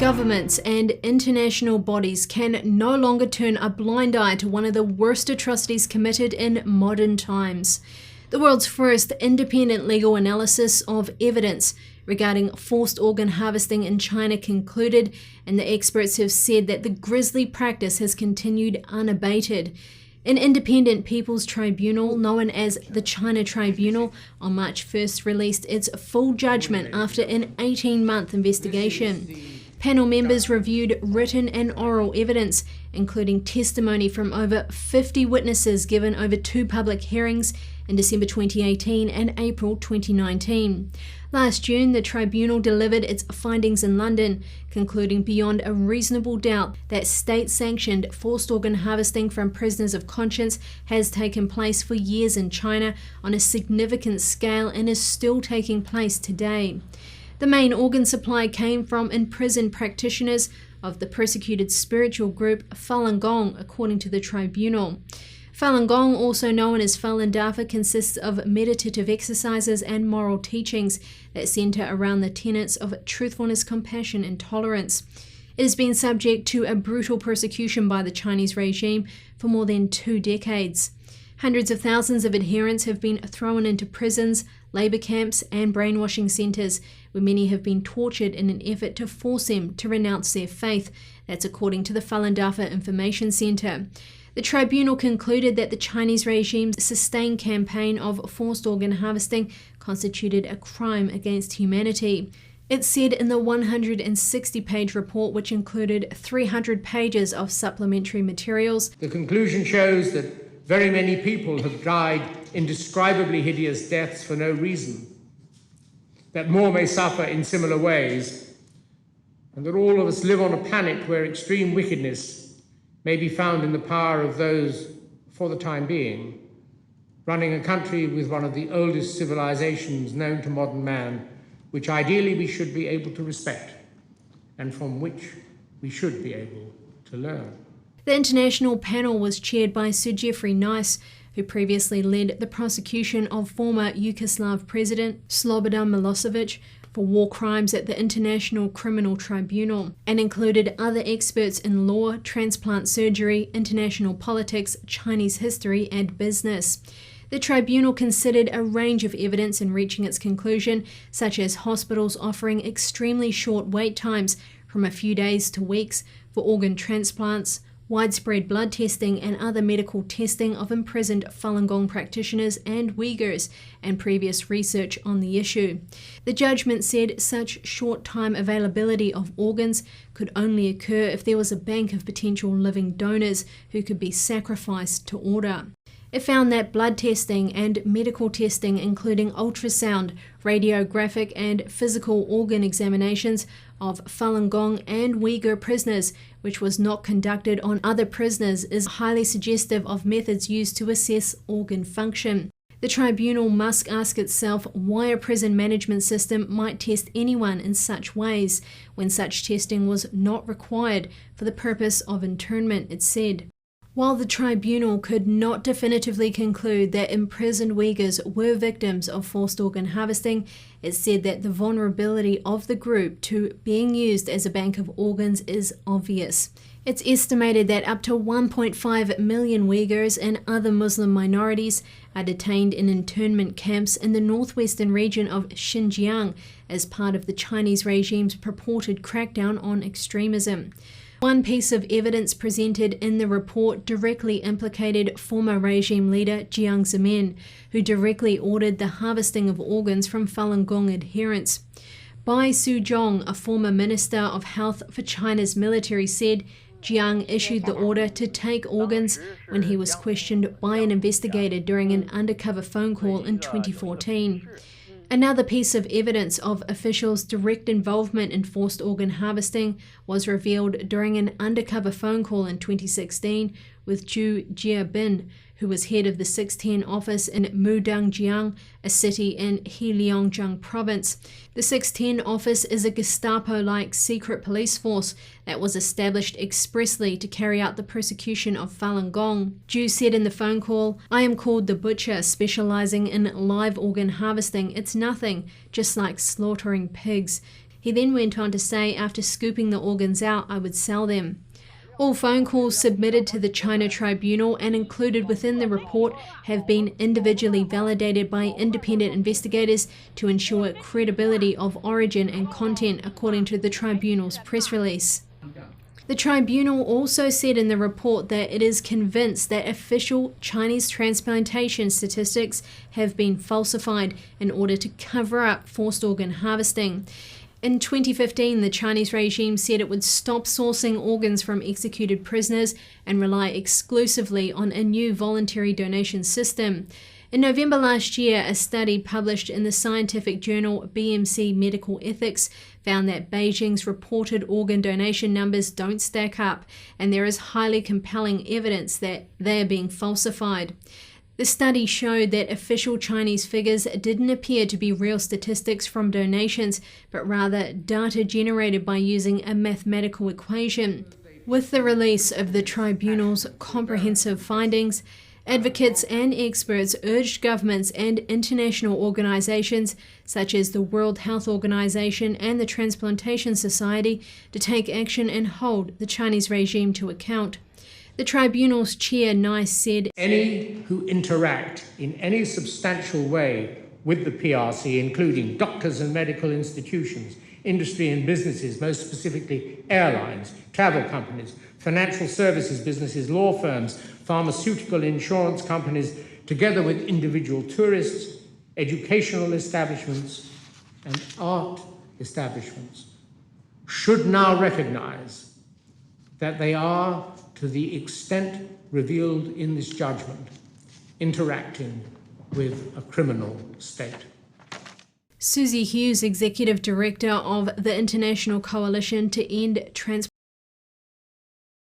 Governments and international bodies can no longer turn a blind eye to one of the worst atrocities committed in modern times. The world's first independent legal analysis of evidence regarding forced organ harvesting in China concluded, and the experts have said that the grisly practice has continued unabated. An independent people's tribunal, known as the China Tribunaal, on March 1st released its full judgment after an 18-month investigation. Panel members reviewed written and oral evidence, including testimony from over 50 witnesses given over 2 public hearings in December 2018 and April 2019. Last June, the tribunal delivered its findings in London, concluding beyond a reasonable doubt that state-sanctioned forced organ harvesting from prisoners of conscience has taken place for years in China on a significant scale and is still taking place today. The main organ supply came from imprisoned practitioners of the persecuted spiritual group Falun Gong, according to the tribunal. Falun Gong, also known as Falun Dafa, consists of meditative exercises and moral teachings that center around the tenets of truthfulness, compassion, and tolerance. It has been subject to a brutal persecution by the Chinese regime for more than 2 decades. Hundreds of thousands of adherents have been thrown into prisons, labor camps, and brainwashing centers, where many have been tortured in an effort to force them to renounce their faith. That's according to the Falun Dafa Information Center. The tribunal concluded that the Chinese regime's sustained campaign of forced organ harvesting constituted a crime against humanity. It said in the 160-page report, which included 300 pages of supplementary materials, the conclusion shows that very many people have died indescribably hideous deaths for no reason, that more may suffer in similar ways, and that all of us live on a planet where extreme wickedness may be found in the power of those, for the time being, running a country with one of the oldest civilizations known to modern man, which ideally we should be able to respect, and from which we should be able to learn. The international panel was chaired by Sir Geoffrey Nice, who previously led the prosecution of former Yugoslav President Slobodan Milosevic for war crimes at the International Criminal Tribunal, and included other experts in law, transplant surgery, international politics, Chinese history, and business. The tribunal considered a range of evidence in reaching its conclusion, such as hospitals offering extremely short wait times from a few days to weeks for organ transplants, widespread blood testing and other medical testing of imprisoned Falun Gong practitioners and Uyghurs, and previous research on the issue. The judgment said such short-time availability of organs could only occur if there was a bank of potential living donors who could be sacrificed to order. It found that blood testing and medical testing, including ultrasound, radiographic and physical organ examinations of Falun Gong and Uyghur prisoners, which was not conducted on other prisoners, is highly suggestive of methods used to assess organ function. The tribunal must ask itself why a prison management system might test anyone in such ways, when such testing was not required for the purpose of internment, it said. While the tribunal could not definitively conclude that imprisoned Uyghurs were victims of forced organ harvesting, it said that the vulnerability of the group to being used as a bank of organs is obvious. It's estimated that up to 1.5 million Uyghurs and other Muslim minorities are detained in internment camps in the northwestern region of Xinjiang as part of the Chinese regime's purported crackdown on extremism. One piece of evidence presented in the report directly implicated former regime leader Jiang Zemin, who directly ordered the harvesting of organs from Falun Gong adherents. Bai Suzhong, a former Minister of Health for China's military, said Jiang issued the order to take organs when he was questioned by an investigator during an undercover phone call in 2014. Another piece of evidence of officials' direct involvement in forced organ harvesting was revealed during an undercover phone call in 2016 with Zhu Jiabin, who was head of the 610 office in Mudangjiang, a city in Heilongjiang province. The 610 office is a Gestapo-like secret police force that was established expressly to carry out the persecution of Falun Gong. Zhu said in the phone call, "I am called the butcher, specializing in live organ harvesting. It's nothing, just like slaughtering pigs." He He then went on to say, after scooping the organs out, I would sell them. All phone calls submitted to the China Tribunal and included within the report have been individually validated by independent investigators to ensure credibility of origin and content, according to the Tribunal's press release. The Tribunal also said in the report that it is convinced that official Chinese transplantation statistics have been falsified in order to cover up forced organ harvesting. In 2015, the Chinese regime said it would stop sourcing organs from executed prisoners and rely exclusively on a new voluntary donation system. In November last year, a study published in the scientific journal BMC Medical Ethics found that Beijing's reported organ donation numbers don't stack up, and there is highly compelling evidence that they are being falsified. The study showed that official Chinese figures didn't appear to be real statistics from donations, but rather data generated by using a mathematical equation. With the release of the Tribunal's comprehensive findings, advocates and experts urged governments and international organizations such as the World Health Organization and the Transplantation Society to take action and hold the Chinese regime to account. The Tribunal's chair, Nice, said, Any who interact in any substantial way with the PRC, including doctors and medical institutions, industry and businesses, most specifically airlines, travel companies, financial services businesses, law firms, pharmaceutical insurance companies, together with individual tourists, educational establishments, and art establishments, should now recognize that they are, to the extent revealed in this judgment, interacting with a criminal state. Susie Hughes, Executive Director of the International Coalition to End Transplantation,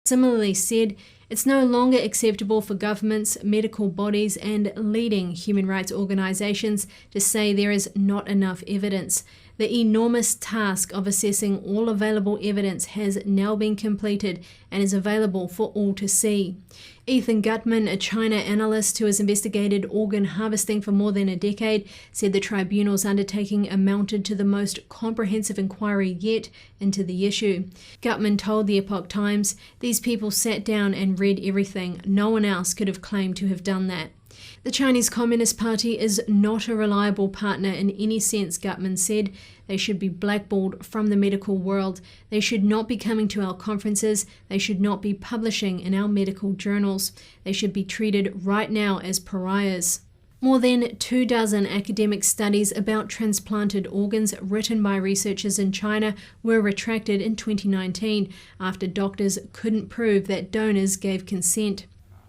similarly said, it's no longer acceptable for governments, medical bodies, and leading human rights organizations to say there is not enough evidence. The enormous task of assessing all available evidence has now been completed and is available for all to see. Ethan Gutman, a China analyst who has investigated organ harvesting for more than a decade, said the tribunal's undertaking amounted to the most comprehensive inquiry yet into the issue. Gutman told the Epoch Times, "These people sat down and read everything. No one else could have claimed to have done that." The Chinese Communist Party is not a reliable partner in any sense, Gutman said. They should be blackballed from the medical world. They should not be coming to our conferences. They should not be publishing in our medical journals. They should be treated right now as pariahs. More than 24 academic studies about transplanted organs written by researchers in China were retracted in 2019 after doctors couldn't prove that donors gave consent.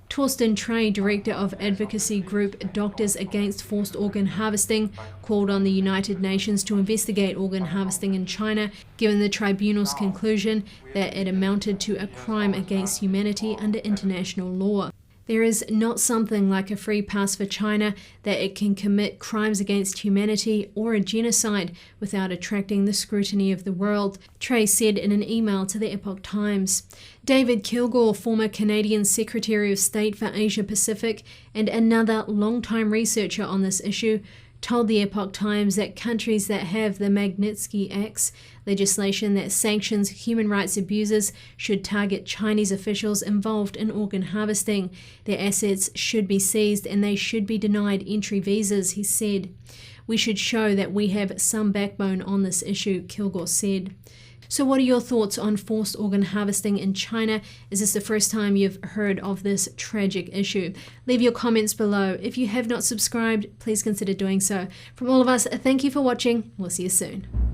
Torsten Trey, director of advocacy group Doctors Against Forced Organ Harvesting, called on the United Nations to investigate organ harvesting in China, given the tribunal's conclusion that it amounted to a crime against humanity under international law. There is not something like a free pass for China that it can commit crimes against humanity or a genocide without attracting the scrutiny of the world, Trey said in an email to the Epoch Times. David Kilgour, former Canadian Secretary of State for Asia Pacific and another long-time researcher on this issue, told the Epoch Times that countries that have the Magnitsky Acts, legislation that sanctions human rights abuses, should target Chinese officials involved in organ harvesting. Their assets should be seized and they should be denied entry visas, he said. We should show that we have some backbone on this issue, Kilgour said. So what are your thoughts on forced organ harvesting in China? Is this the first time you've heard of this tragic issue? Leave your comments below. If you have not subscribed, please consider doing so. From all of us, thank you for watching. We'll see you soon.